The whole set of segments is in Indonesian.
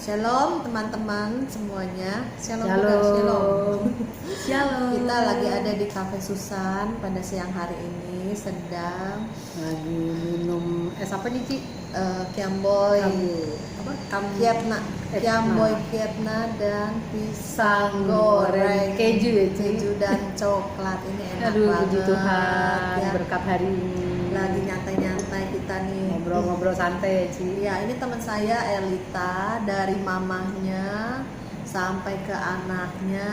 Shalom teman-teman semuanya. Shalom. Shalom. Shalom. Shalom. Kita lagi ada di Cafe Susan pada siang hari ini, sedang lagi minum apa nih Ci? Kiamboy, Kietna, Kiamboy Kietna. Kietna dan pisang goreng keju ya Ci? keju dan coklat. Ini enak Aduh, banget. puji Tuhan Ya. berkat hari ini. Lagi nyantai-nyantai kita nih. Ngobrol-ngobrol santai ya Ci. Ya, ini teman saya Elita, dari mamahnya sampai ke anaknya,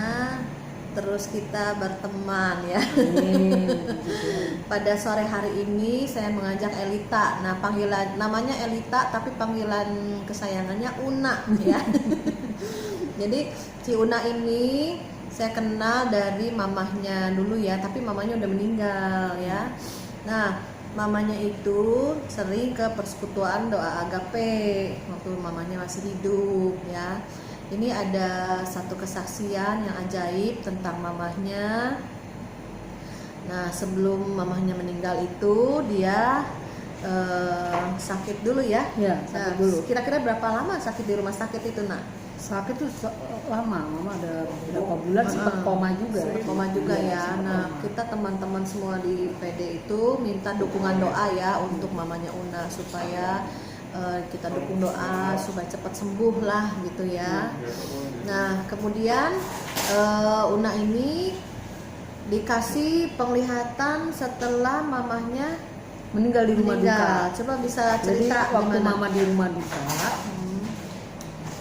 terus kita berteman ya. Pada sore hari ini saya mengajak Elita. Nah, panggilan namanya Elita tapi panggilan kesayangannya Una ya. Jadi si Una ini saya kenal dari mamahnya dulu ya, tapi mamahnya udah meninggal ya. Nah, mamanya itu sering ke persekutuan doa agape waktu mamanya masih hidup ya. Ini ada satu kesaksian yang ajaib tentang mamahnya. Nah, sebelum mamahnya meninggal itu dia sakit dulu ya. Ya, sakit dulu. Kira-kira berapa lama sakit di rumah sakit itu, Nak? Sakit tuh lama, mama ada beberapa bulan sempat koma juga. Koma juga ya. Nah, koma. kita teman-teman semua di PD itu minta dukungan doa ya untuk mamanya Una supaya kita dukung doa supaya cepat sembuh lah gitu ya. Nah, kemudian Una ini dikasih penglihatan setelah mamahnya meninggal di rumah duka. Coba bisa Jadi cerita waktu gimana? mama di rumah duka,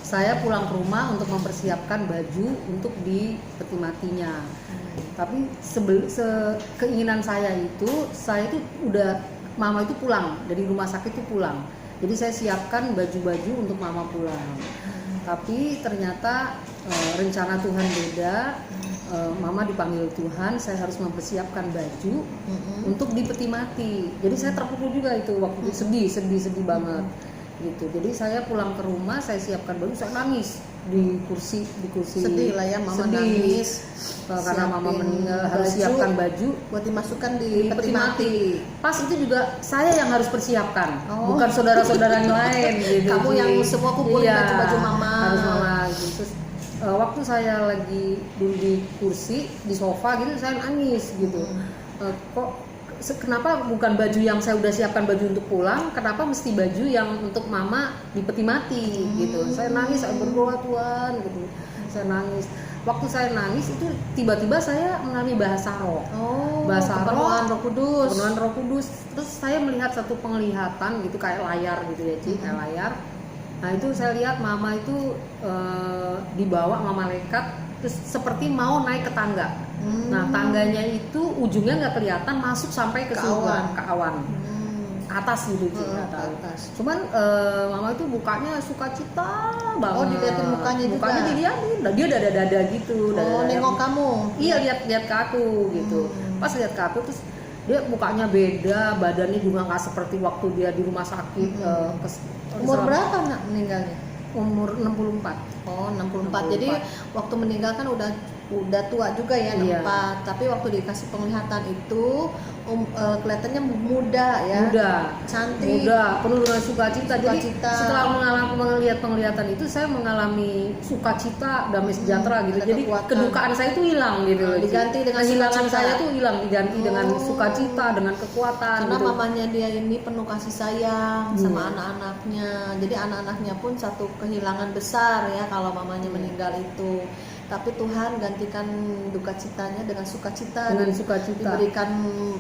saya pulang ke rumah untuk mempersiapkan baju untuk di peti matinya. Tapi keinginan saya itu udah mama itu pulang dari rumah sakit itu pulang. Jadi saya siapkan baju-baju untuk mama pulang. Tapi ternyata rencana Tuhan beda. Mama dipanggil Tuhan, saya harus mempersiapkan baju untuk di peti mati. Jadi saya terpukul juga itu waktu itu, sedih banget. Gitu. Jadi saya pulang ke rumah, saya siapkan baju, saya nangis di kursi. Sedih lah ya, mama sedih. nangis Karena mama meninggal, harus siapkan baju buat dimasukkan di peti mati. Pas itu juga saya yang harus persiapkan, bukan saudara-saudara yang lain gitu. Kamu yang semua kumpulin baju-baju mama. Harus mama gitu. Terus waktu saya lagi duduk di kursi di sofa gitu, saya nangis gitu. Kenapa bukan baju yang saya udah siapkan baju untuk pulang, kenapa mesti baju yang untuk mama di peti mati gitu. Saya nangis, saya berdoa Tuhan gitu. Saya nangis. Waktu saya nangis itu tiba-tiba saya mengalami bahasa roh. Bahasa penuhan Roh Kudus. Penuhan Roh Kudus. Terus saya melihat satu penglihatan gitu kayak layar gitu ya, Ci, kayak layar. Nah, itu saya lihat mama itu dibawa sama malaikat terus seperti mau naik ke tangga. Nah, tangganya itu ujungnya nggak kelihatan, masuk sampai ke surga, ke awan. Atas gitu Ci, atas. Cuman mama itu mukanya sukacita banget. Oh, dilihatin mukanya juga. Mukanya dilihatin, dia dada-dada gitu. Nengok kamu. Iya, lihat ke aku gitu. Pas lihat ke aku terus dia mukanya beda, badannya juga nggak seperti waktu dia di rumah sakit. Umur berapa nak meninggalnya? Umur 64. Oh, 64. Jadi waktu meninggal kan udah tua juga ya, 64. Tapi waktu dikasih penglihatan itu kelihatannya muda ya. Muda, cantik, muda, penuh dengan sukacita. Jadi setelah melihat penglihatan itu saya mengalami sukacita, damai sejahtera gitu. Jadi kedukaan saya itu hilang gitu. Diganti dengan kehilangan saya tuh hilang, diganti dengan sukacita, dengan kekuatan. Karena gitu. mamanya dia ini penuh kasih sayang sama anak-anaknya. Jadi anak-anaknya pun satu kehilangan besar ya kalau mamanya meninggal itu. Tapi Tuhan gantikan duka citanya dengan sukacita. Diberikan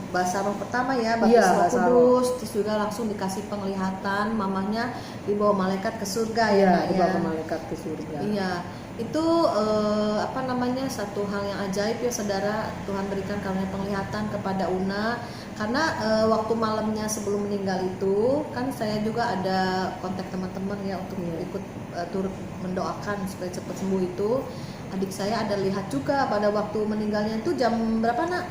bahasa roh pertama ya, baptis Roh Kudus. Terus juga langsung dikasih penglihatan, mamanya dibawa malaikat ke surga ya. Dibawa malaikat ke surga. Iya. Itu satu hal yang ajaib ya saudara. Tuhan berikan karunia penglihatan kepada Una. Karena waktu malamnya sebelum meninggal itu kan saya juga ada kontak teman-teman ya untuk ikut turut mendoakan supaya cepat sembuh itu. Adik saya ada lihat juga pada waktu meninggalnya itu jam berapa nak?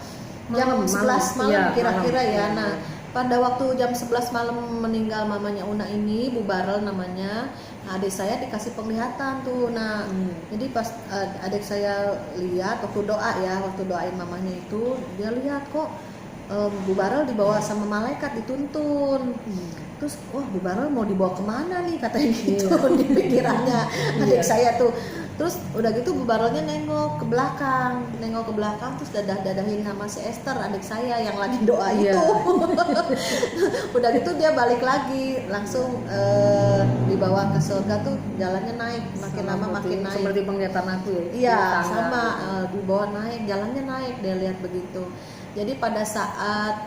Jam 11 malam kira-kira ya. Nah, pada waktu jam 11 malam meninggal mamanya Una ini, Bu Barel namanya. Nah, adik saya dikasih penglihatan tuh. Nah, jadi pas adik saya lihat waktu doain mamanya itu, dia lihat kok Bu Barel dibawa sama malaikat dituntun. Terus wah Bu Barel mau dibawa kemana nih katanya gitu Iya. di pikirannya adik Iya. saya tuh. Terus udah gitu Bu Barelnya nengok ke belakang terus dadahin sama si Esther adik saya yang lagi doa Iya. itu. Udah gitu dia balik lagi langsung dibawa ke surga tuh, jalannya naik makin lama makin naik. Seperti penglihatan aku ya. Iya, di tangga. sama dibawa naik, jalannya naik, dia lihat begitu. Jadi pada saat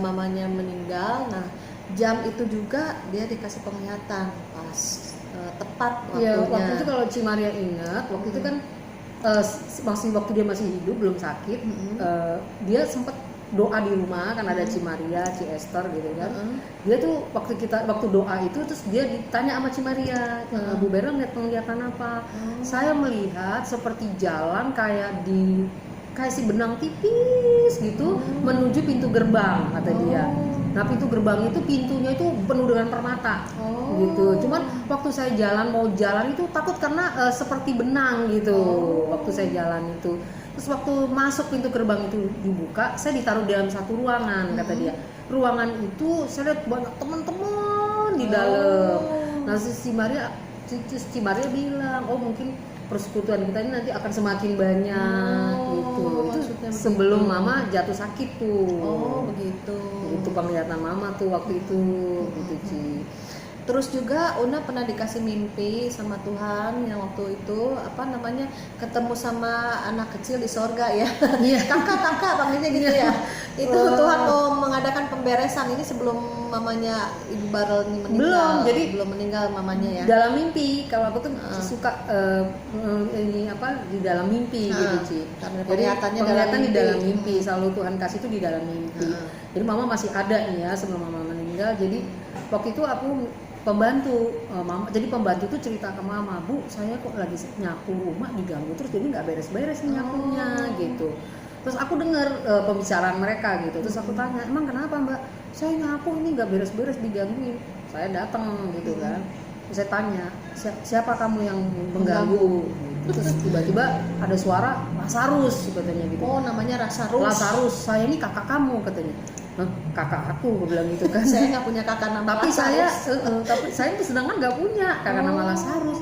mamanya meninggal, nah jam itu juga dia dikasih penglihatan pas tepat Iya, waktunya. waktu itu kalau Cimaria ingat, waktu itu kan waktu dia masih hidup belum sakit, dia sempat doa di rumah kan ada Cimaria, Ci Esther gitu kan. Dia tuh waktu doa itu terus dia ditanya sama Cimaria, Bu Berel lihat penglihatan apa? Saya melihat seperti jalan kayak si benang tipis gitu menuju pintu gerbang kata dia. Nah pintu gerbang itu pintunya itu penuh dengan permata gitu. Cuman waktu saya mau jalan itu takut karena seperti benang gitu. Waktu saya jalan itu. Terus waktu masuk pintu gerbang itu dibuka, saya ditaruh dalam satu ruangan kata dia. Ruangan itu saya lihat banyak teman-teman di dalam. Nah si Maria bilang, oh mungkin persekutuan kita ini nanti akan semakin banyak gitu. Itu sebelum Mama jatuh sakit tuh. Oh begitu. Itu penglihatan Mama tuh waktu itu gitu Ci. Terus juga Una pernah dikasih mimpi sama Tuhan yang waktu itu ketemu sama anak kecil di sorga ya. Iya. kakak panggilnya gitu ya. Itu Tuhan mau mengadakan pemberesan ini sebelum mamanya Ibu Barel ini meninggal. Belum meninggal mamanya ya. Dalam mimpi, kalau aku tuh suka di dalam mimpi gitu Ci. Karena Jadi penglihatan di dalam mimpi, mimpi. selalu Tuhan kasih itu di dalam mimpi. Jadi Mama masih ada nih ya sebelum Mama meninggal. Jadi waktu itu aku pembantu Mama, jadi pembantu tuh cerita ke Mama, Bu saya kok lagi nyapu rumah diganggu terus jadi nggak beres-beres nih nyapunya gitu. Terus aku dengar pembicaraan mereka gitu, terus aku tanya emang kenapa Mbak, saya nyapu ini nggak beres-beres digangguin. Saya datang gitu kan, terus saya tanya siapa kamu yang mengganggu? Terus tiba-tiba ada suara Lazarus katanya gitu. Oh namanya Lazarus, saya ini kakak kamu katanya. Kakak aku, gue bilang gitu kan. Saya nggak punya kakak nama tapi Lazarus. tapi saya sedangkan nggak punya kakak nama Lazarus.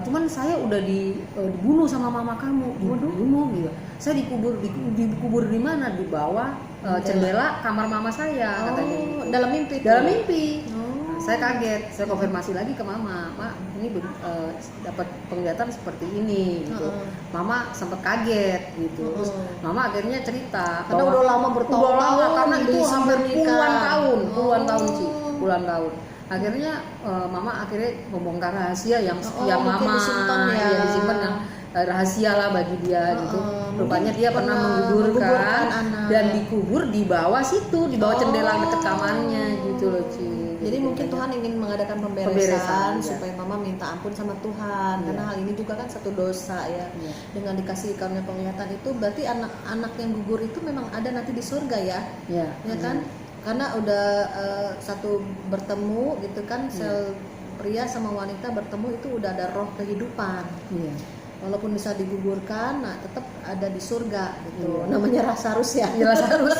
Cuman saya udah dibunuh sama mama kamu, dibunuh gitu. Saya dikubur di mana? Di bawah jendela kamar mama saya katanya. Gitu. Dalam mimpi. Dalam mimpi. Saya kaget, saya konfirmasi lagi ke Mama, Mak ini dapat penglihatan seperti ini gitu. Mama sempat kaget gitu. Terus Mama akhirnya cerita karena udah lama bertahun-tahun karena itu hampir puluhan tahun Ci, puluhan tahun. Akhirnya Mama akhirnya membongkar rahasia yang Mama disimpan yang rahasia lah bagi dia gitu. Rupanya dia pernah menggugurkan dan dikubur di bawah situ, di bawah jendela dekat kamarnya gitu loh Ci. Jadi mungkin Tuhan ingin mengadakan pemberesan supaya Mama minta ampun sama Tuhan karena hal ini juga kan satu dosa ya. Dengan dikasih karunia penglihatan itu berarti anak-anak yang gugur itu memang ada nanti di surga ya. Ya kan? Karena udah satu bertemu gitu kan, sel pria sama wanita bertemu itu udah ada roh kehidupan. Walaupun bisa digugurkan, nah tetap ada di surga gitu. Namanya Lazarus ya. Lazarus.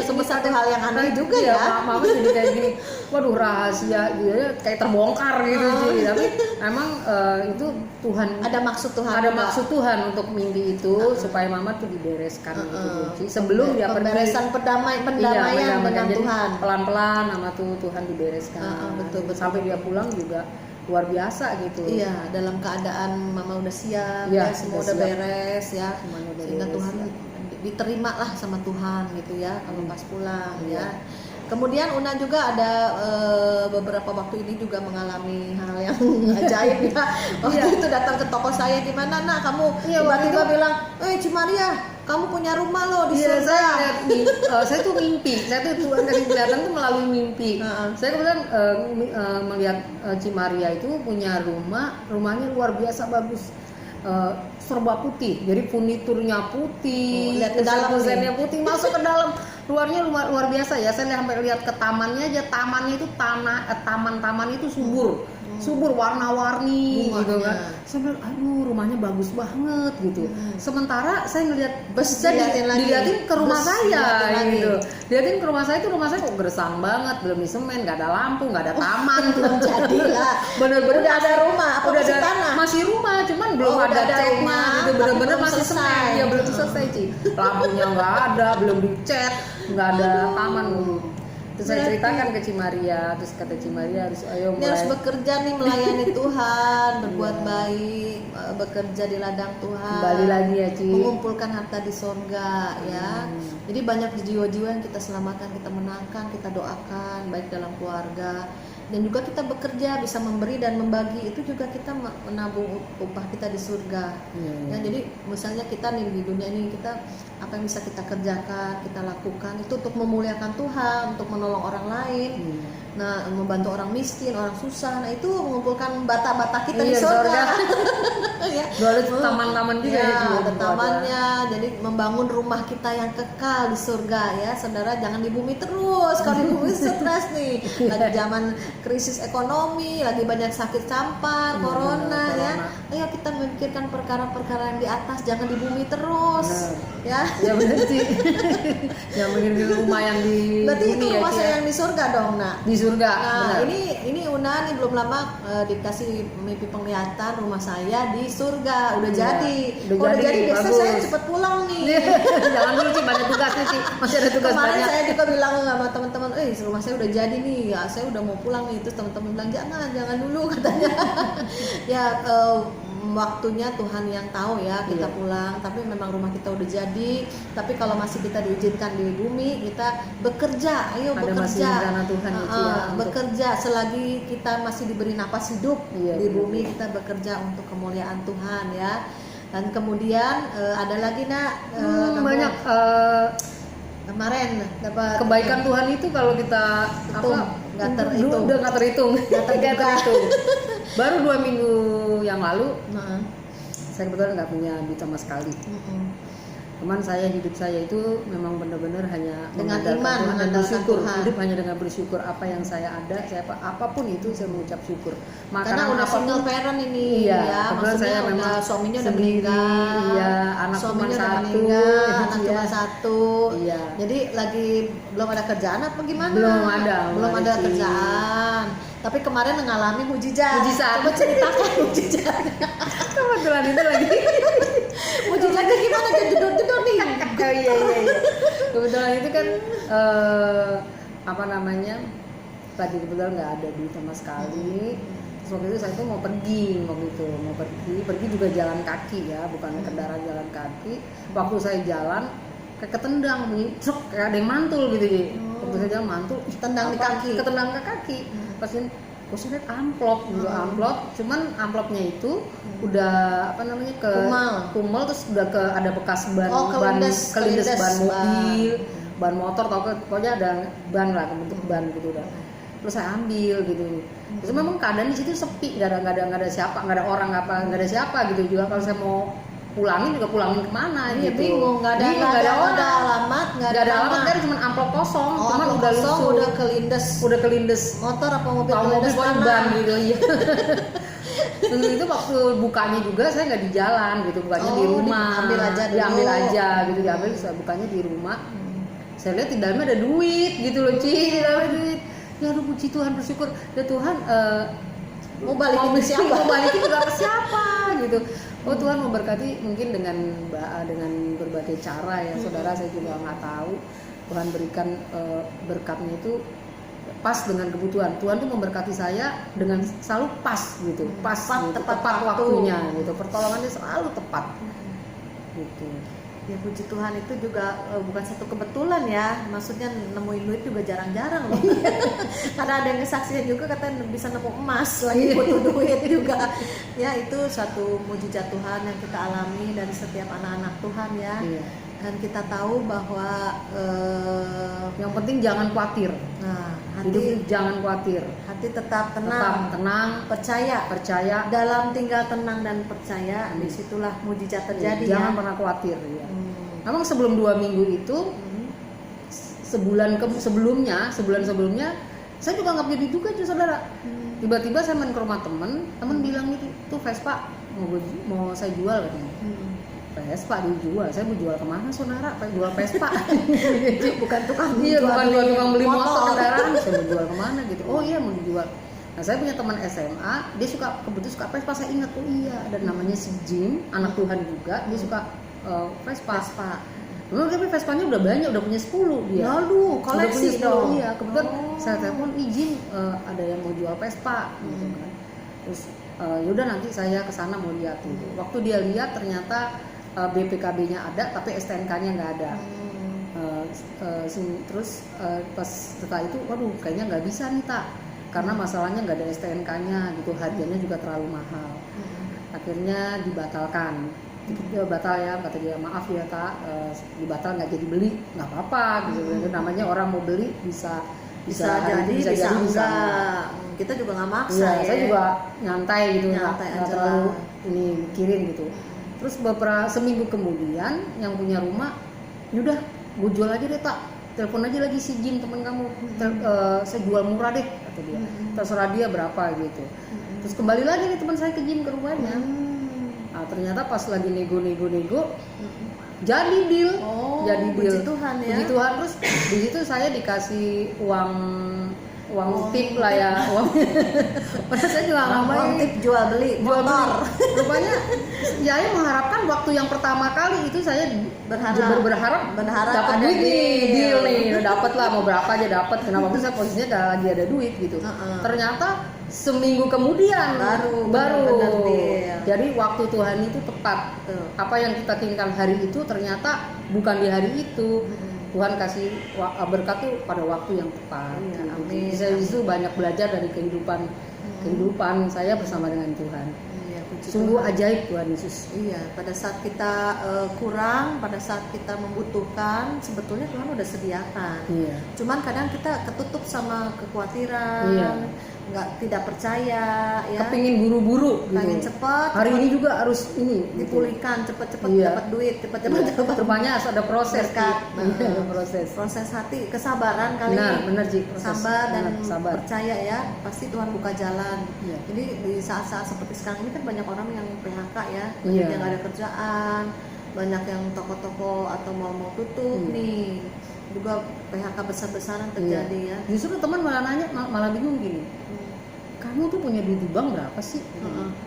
Semua satu hal yang aneh juga ya. Mama jadi kayak gini. Waduh rahasia dia kayak terbongkar gitu Ci. Tapi emang itu Tuhan ada maksud Tuhan. Ada maksud Tuhan untuk mimpi itu supaya Mama tuh dibereskan gitu Ci. Sebelum dia pemberesan pendamaian dengan Tuhan. Pelan-pelan sama Tuhan dibereskan. Betul. Sampai dia pulang juga luar biasa gitu. Iya, dalam keadaan Mama udah siap, semua udah beres ya. Sehingga Tuhan diterima lah sama Tuhan gitu ya kalau pas pulang ya. Kemudian Una juga ada beberapa waktu ini juga mengalami hal yang ajaib ya. Waktu itu datang ke toko saya, gimana nak kamu tiba-tiba bilang, Cimaria kamu punya rumah loh di surga. Saya tuh mimpi, saya tuh Tuhan dari kelihatan tuh melalui mimpi. Saya kemudian melihat Cimaria itu punya rumahnya luar biasa bagus. Serba putih, jadi furniturnya putih, lihat ke dalam kusennya putih, masuk ke dalam, luarnya luar biasa ya. Saya sampai lihat ke tamannya aja, tamannya itu taman itu subur, subur warna-warni Bunganya. gitu kan. Saya bilang, aduh rumahnya bagus banget gitu. Sementara saya ngelihat dilihatin ke rumah saya gitu. Dilihatin ke rumah saya itu, rumah saya kok gersang banget, belum disemen, nggak ada lampu, nggak ada taman, Belum jadi lah. bener-bener Udah ada rumah, apa udah masih ada tanah? masih rumah, cuman belum Oh, ada udah ada catnya rumah, gitu, tapi bener-bener belum masih selesai. semen, ya belum selesai Ci. Lampunya nggak ada, belum dicat, nggak ada taman. Terus saya ceritakan ke Cimaria, terus kata Cimaria harus ayo Ini harus mulai bekerja nih, melayani Tuhan, berbuat baik, bekerja di ladang Tuhan. kembali lagi ya Ci. Mengumpulkan harta di sorga ya. Jadi banyak jiwa-jiwa yang kita selamatkan, kita menangkan, kita doakan baik dalam keluarga. Dan juga kita bekerja, bisa memberi dan membagi, itu juga kita menabung upah kita di surga. Ya, jadi misalnya kita nih di dunia ini, kita apa yang bisa kita kerjakan, kita lakukan itu untuk memuliakan Tuhan, untuk menolong orang lain. Nah, membantu orang miskin, orang susah. Nah, itu mengumpulkan bata-bata kita di Iya, surga. surga. Ya. Ada taman-taman juga Ya, Ci, ada tamannya. Jadi membangun rumah kita yang kekal di surga ya, saudara. Jangan di bumi terus. Kalau di bumi stres nih. Lagi zaman krisis ekonomi, lagi banyak sakit campar, corona ya. Ayo kita memikirkan perkara-perkara yang di atas, jangan di bumi terus. Ya. Ya benar sih. Yang mengirim rumah yang di Berarti itu bumi ya rumah Ci, saya ya. yang di surga dong, Nak. Di surga. Nah, benar. ini Una nih belum lama dikasih mimpi penglihatan rumah saya di surga. Udah Iya, jadi. udah Kalau udah jadi, jadi biasa bagus. saya cepet pulang nih. Jangan dulu Ci, banyak tugasnya Ci. Masih ada tugas Kemarin banyak. saya juga bilang sama teman-teman, rumah saya udah jadi nih, ya saya udah mau pulang nih. Terus teman-teman bilang jangan dulu katanya. Ya waktunya Tuhan yang tahu ya kita Iya. pulang. Tapi memang rumah kita udah jadi. Tapi kalau masih kita diizinkan di bumi, kita bekerja. Ayo Ada bekerja. masih rencana Tuhan ya, Ci, ya, untuk- Bekerja selagi kita masih diberi napas hidup Iya, di benar. bumi, kita bekerja untuk kemuliaan Tuhan ya. Dan kemudian ada lagi kamu banyak kemarin dapat kebaikan Tuhan itu kalau kita Hitung, nggak terhitung. udah nggak terhitung. Nggak terbuka. Baru 2 minggu yang lalu Nah, saya kebetulan nggak punya duit sama sekali. Cuman hidup saya itu memang benar-benar hanya Dengan mengandalkan iman, Tuhan dan mengandalkan bersyukur. Tuhan. Hidup hanya dengan bersyukur, apa yang saya ada, apapun itu saya mengucap syukur. karena udah single parent ini Iya, ya, kebetulan maksudnya saya udah memang suaminya udah sendiri, meninggal, iya, anak suaminya cuma udah satu, meninggal, anak iya. cuma satu, Iya. jadi lagi belum ada kerjaan apa gimana? Belum ada, belum Mbak ada Desi. kerjaan. Tapi kemarin mengalami mujizat. Mujizat. Coba ceritakan mujizat. Kebetulan itu lagi. Mujizatnya gimana? Jedor-jedor nih. Oh iya. Kebetulan itu kan apa namanya? Tadi kebetulan nggak ada duit sama sekali. Terus waktu itu saya tuh mau pergi juga jalan kaki ya, bukan kendaraan jalan kaki. Waktu saya jalan kayak ketendang bunyi, truk kayak ada yang mantul gitu jadi. Waktu saya jalan mantul, Tendang di kaki. ketendang ke kaki. Pas ini saya lihat amplop gitu, cuman amplopnya itu udah apa namanya kumal terus udah ada bekas ban kelindes ban mobil, ban motor pokoknya ada ban lah, bentuk ban gitu udah. Terus saya ambil gitu. Terus memang keadaan di situ sepi, nggak ada siapa, nggak ada orang nggak ada siapa gitu juga. Kalau saya mau pulangin kemana Iya, gitu. bingung, nggak ada alamat, nggak ada alamat, kan cuma amplop kosong, cuman amplop udah kosong, lusuh, udah kelindes motor apa mobil kalau mobil kelindes pokoknya tanah. ban gitu iya. Terus itu waktu bukanya juga saya nggak di jalan gitu, bukanya di rumah, diambil aja dulu. diambil aja gitu, diambil saya bukanya di rumah. Saya lihat di dalamnya ada duit gitu loh Ci, di dalamnya duit. Ya aduh puji Tuhan, bersyukur ya Tuhan, mau balikin ke siapa? Mau balikin juga ke siapa gitu. Oh Tuhan memberkati mungkin dengan berbagai cara ya saudara, saya juga nggak tahu. Tuhan berikan berkatnya itu pas dengan kebutuhan. Tuhan tuh memberkati saya dengan selalu pas gitu, pas gitu, tepat waktunya gitu. Pertolongannya selalu tepat gitu. Ya puji Tuhan, itu juga bukan satu kebetulan ya, maksudnya nemuin duit juga jarang-jarang loh. Karena ada yang kesaksian juga katanya bisa nemu emas lagi butuh duit juga. Ya itu satu mujizat Tuhan yang kita alami dari setiap anak-anak Tuhan ya. Iya. Dan kita tahu bahwa yang penting jangan khawatir. nah, Hidup jangan khawatir. hati tetap tenang, Tetap tenang, percaya dalam tinggal tenang dan percaya, disitulah mujizat terjadi jangan ya. pernah khawatir ya. Memang sebelum 2 minggu itu sebulan sebelumnya saya juga nggak punya duit juga tuh saudara. Tiba-tiba saya main ke rumah temen bilang gitu, tuh Vespa mau saya jual katanya. Vespa dijual, saya mau jual kemana saudara? Kayak jual Vespa. Bukan tukang Iya, bukan tukang beli motor motor. kendaraan. Saya mau jual kemana gitu? Oh iya mau dijual. Nah saya punya teman SMA, dia kebetulan suka Vespa. Saya ingat, oh iya ada namanya si Jim, anak Tuhan juga, dia suka Vespa. Memang tapi Vespanya udah banyak, udah punya 10 dia. Lalu Udah koleksi punya 10, dong. iya. Kebetulan saya telepon, izin ada yang mau jual Vespa gitu kan. Terus yaudah nanti saya kesana mau lihat gitu. Waktu dia lihat ternyata BPKB-nya ada tapi STNK-nya nggak ada. Terus pas setelah itu, waduh kayaknya nggak bisa nih Tak, karena masalahnya nggak ada STNK-nya gitu, harganya juga terlalu mahal. Akhirnya dibatalkan. Dia batal ya, kata dia, maaf ya Tak, dibatal nggak jadi beli, nggak apa-apa gitu. Namanya orang mau beli bisa jadi bisa enggak. Kita juga nggak maksa iya, ya. saya juga nyantai gitu, nggak aja terlalu lah. ini mikirin gitu. Terus seminggu kemudian yang punya rumah, yaudah gue jual aja deh Tak, telepon aja lagi si Jim temen kamu, saya jual murah deh kata dia, terserah dia berapa gitu. Terus kembali lagi nih teman saya ke Jim ke rumahnya. Nah, ternyata pas lagi nego jadi deal. Jadi deal. Puji Tuhan ya. Puji Tuhan. Terus di situ saya dikasih uang tip lah ya. Padahal saya juga nggak mau Uang tip jual beli motor. Rupanya ya mengharapkan waktu yang pertama kali itu saya berharap dapat ada duit nih, deal nih, deal. dapat lah, mau berapa aja dapat. Kenapa waktu saya posisinya gak lagi ada duit gitu. Ternyata seminggu kemudian baru benar-benar deal. Jadi waktu Tuhan itu tepat. Apa yang kita inginkan hari itu ternyata bukan di hari itu. Tuhan kasih berkat tuh pada waktu yang tepat. Amin. Saya itu banyak belajar dari kehidupan saya bersama dengan Tuhan. Sungguh ajaib Tuhan Yesus. Iya, pada saat kita kurang, pada saat kita membutuhkan, sebetulnya Tuhan udah sediakan. Iya. Cuman kadang kita ketutup sama kekhawatiran, tidak percaya, ya. Kepingin buru-buru, gitu. Pengen cepat. Hari ini juga harus ini dipulihkan, cepat-cepat dapat duit, cepat-cepat dapat. Rupanya harus ada proses. Ada proses hati, kesabaran kali. Benar Ji. Sabar dan percaya ya, pasti Tuhan buka jalan. Iya. Jadi di saat-saat seperti sekarang ini kan banyak orang yang PHK ya, Iya. yang nggak ada kerjaan, banyak yang toko-toko atau mal-mal tutup nih, juga PHK besar-besaran terjadi ya. Justru teman malah nanya, malah bingung gini, kamu tuh punya duit di bank berapa sih?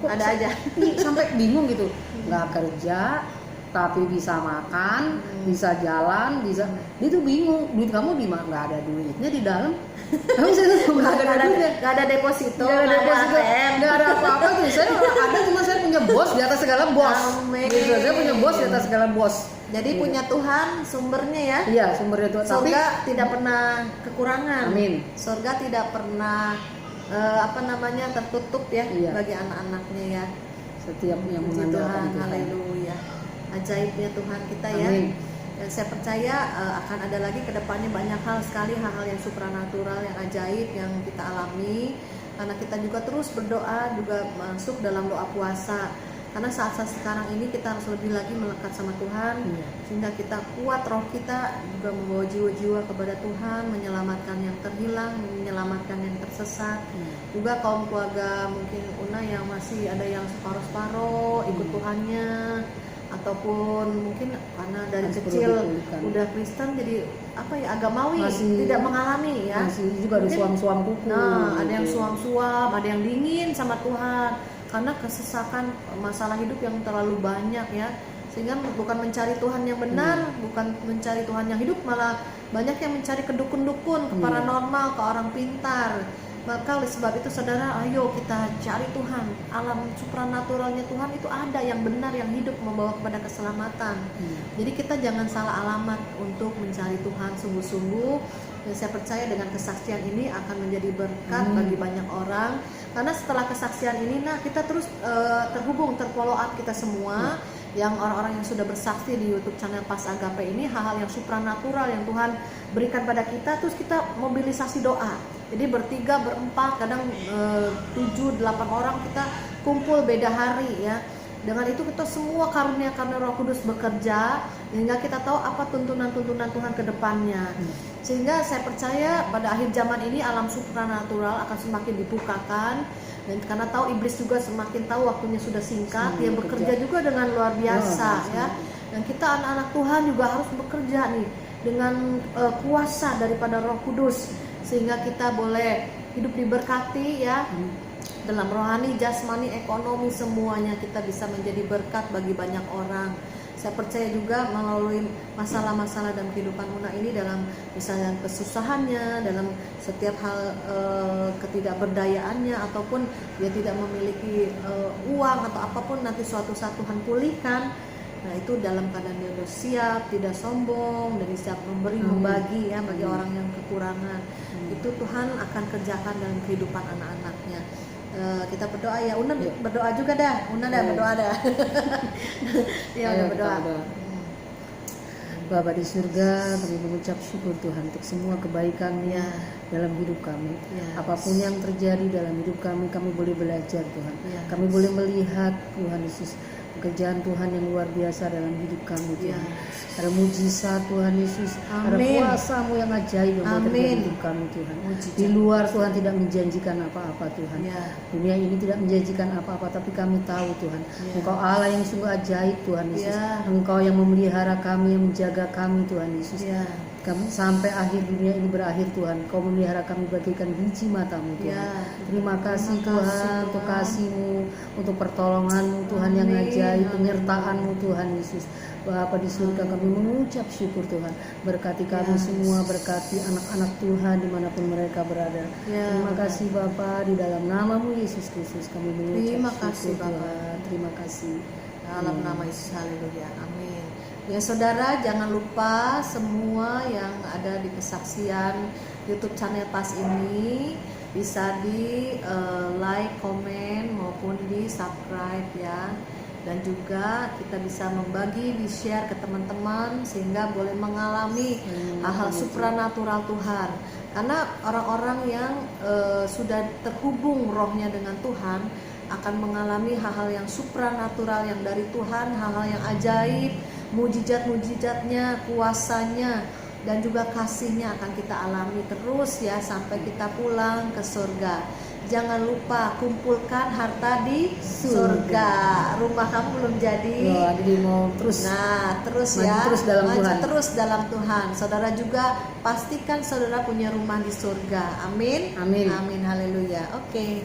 Kok ada aja sampai bingung gitu, nggak kerja tapi bisa makan, bisa jalan, bisa. Dia tuh bingung, duit kamu di mana? Nggak ada duitnya di dalam. Kamu nggak ada deposito, nggak ada apa-apa tuh. Saya ada, cuma saya punya bos di atas segala bos. Gitu. Saya punya bos di atas segala bos. Jadi punya Tuhan sumbernya ya. Iya, sumbernya Tuhan. Surga tidak pernah kekurangan. Amin. Surga tidak pernah tertutup ya bagi anak-anaknya ya. Setiap yang Puji mengandalkan Tuhan, Tuhan. haleluya. Ajaibnya Tuhan kita ya. Amin. Dan saya percaya akan ada lagi ke depannya banyak hal sekali, hal-hal yang supranatural, yang ajaib yang kita alami. Karena kita juga terus berdoa, juga masuk dalam doa puasa. Karena saat-saat sekarang ini kita harus lebih lagi melekat sama Tuhan, sehingga kita kuat, roh kita juga membawa jiwa-jiwa kepada Tuhan, menyelamatkan yang terhilang, menyelamatkan yang tersesat. Juga kaum keluarga mungkin Una yang masih ada yang separuh-separuh ikut Tuhannya, ataupun mungkin karena dari masih kecil udah Kristen jadi agamawi, tidak mengalami ya. Masih juga ada suam-suam kuku. Nah, ada yang suam-suam, ada yang dingin sama Tuhan karena kesesakan masalah hidup yang terlalu banyak ya. Sehingga bukan mencari Tuhan yang benar, bukan mencari Tuhan yang hidup, malah banyak yang mencari ke dukun-dukun, ke paranormal, ke orang pintar. Maka oleh sebab itu saudara, ayo kita cari Tuhan. Alam supranaturalnya Tuhan itu ada, yang benar, yang hidup, membawa kepada keselamatan. Jadi kita jangan salah alamat untuk mencari Tuhan sungguh-sungguh. Dan saya percaya dengan kesaksian ini akan menjadi berkat bagi banyak orang. Karena setelah kesaksian ini, kita terus terhubung, terfollow up kita semua. Yang orang-orang yang sudah bersaksi di YouTube channel Pas Agape ini, hal-hal yang supranatural yang Tuhan berikan pada kita, terus kita mobilisasi doa. Jadi bertiga, berempat, kadang 7-8 orang kita kumpul beda hari ya. Dengan itu kita semua karunia Roh Kudus bekerja, sehingga kita tahu apa tuntunan-tuntunan Tuhan ke depannya. Sehingga saya percaya pada akhir zaman ini alam supranatural akan semakin dibukakan, dan karena tahu iblis juga semakin tahu waktunya sudah singkat, dia bekerja juga dengan luar biasa ya. Dan kita anak-anak Tuhan juga harus bekerja nih dengan kuasa daripada Roh Kudus, sehingga kita boleh hidup diberkati ya, dalam rohani, jasmani, ekonomi, semuanya kita bisa menjadi berkat bagi banyak orang. Saya percaya juga melalui masalah-masalah dalam kehidupan Una ini, dalam misalnya kesusahannya, dalam setiap hal ketidakberdayaannya, ataupun dia tidak memiliki uang atau apapun, nanti suatu saat Tuhan pulihkan. Nah itu dalam keadaan dia udah siap, tidak sombong, dan siap memberi, membagi ya bagi orang yang kekurangan. Itu Tuhan akan kerjakan dalam kehidupan anak-anaknya. Kita berdoa ya, Una berdoa juga dah, Una dah berdoa dah. Ya udah berdoa. Bapa di surga, kami mengucap syukur Tuhan untuk semua kebaikan-Nya dalam hidup kami. Apapun yang terjadi dalam hidup kami boleh belajar Tuhan. Kami boleh melihat Tuhan Yesus pekerjaan Tuhan yang luar biasa dalam hidup kami Tuhan. Ada mujizat Tuhan Yesus, ada kuasa-Mu yang ajaib yang terjadi di hidup kami Tuhan. Di luar Tuhan tidak menjanjikan apa-apa Tuhan. Dunia ini tidak menjanjikan apa-apa, tapi kami tahu Tuhan, Engkau Allah yang sungguh ajaib Tuhan Yesus. Engkau yang memelihara kami, yang menjaga kami Tuhan Yesus. Kami sampai akhir dunia ini berakhir Tuhan, Kau memelihara kami bagaikan biji mata-Mu Tuhan. Terima kasih Tuhan untuk kasih-Mu, untuk pertolongan-Mu Tuhan yang ajaib, penyertaan-Mu Tuhan Yesus. Bapa di surga, kami mengucap syukur Tuhan. Berkati kami semua, berkati anak-anak Tuhan dimanapun mereka berada. Terima kasih Bapa, di dalam nama-Mu Yesus Kristus kami mengucap syukur Tuhan. Terima kasih. Dalam nama Yesus, haleluya, amin. Ya saudara, jangan lupa semua yang ada di kesaksian YouTube channel PAS ini bisa di like, komen maupun di subscribe ya. Dan juga kita bisa membagi, di share ke teman-teman sehingga boleh mengalami hal-hal supranatural Tuhan. Karena orang-orang yang sudah terhubung rohnya dengan Tuhan akan mengalami hal-hal yang supranatural yang dari Tuhan, hal-hal yang ajaib, mujizat-mujizatnya, kuasanya, dan juga kasihnya akan kita alami terus ya sampai kita pulang ke surga. Jangan lupa kumpulkan harta di surga. Rumah kamu belum jadi. Jadi mau terus. Nah, terus ya. Terus dalam Tuhan. Terus dalam Tuhan. Saudara juga pastikan saudara punya rumah di surga. Amin. Amin. Amin. Haleluya. Oke.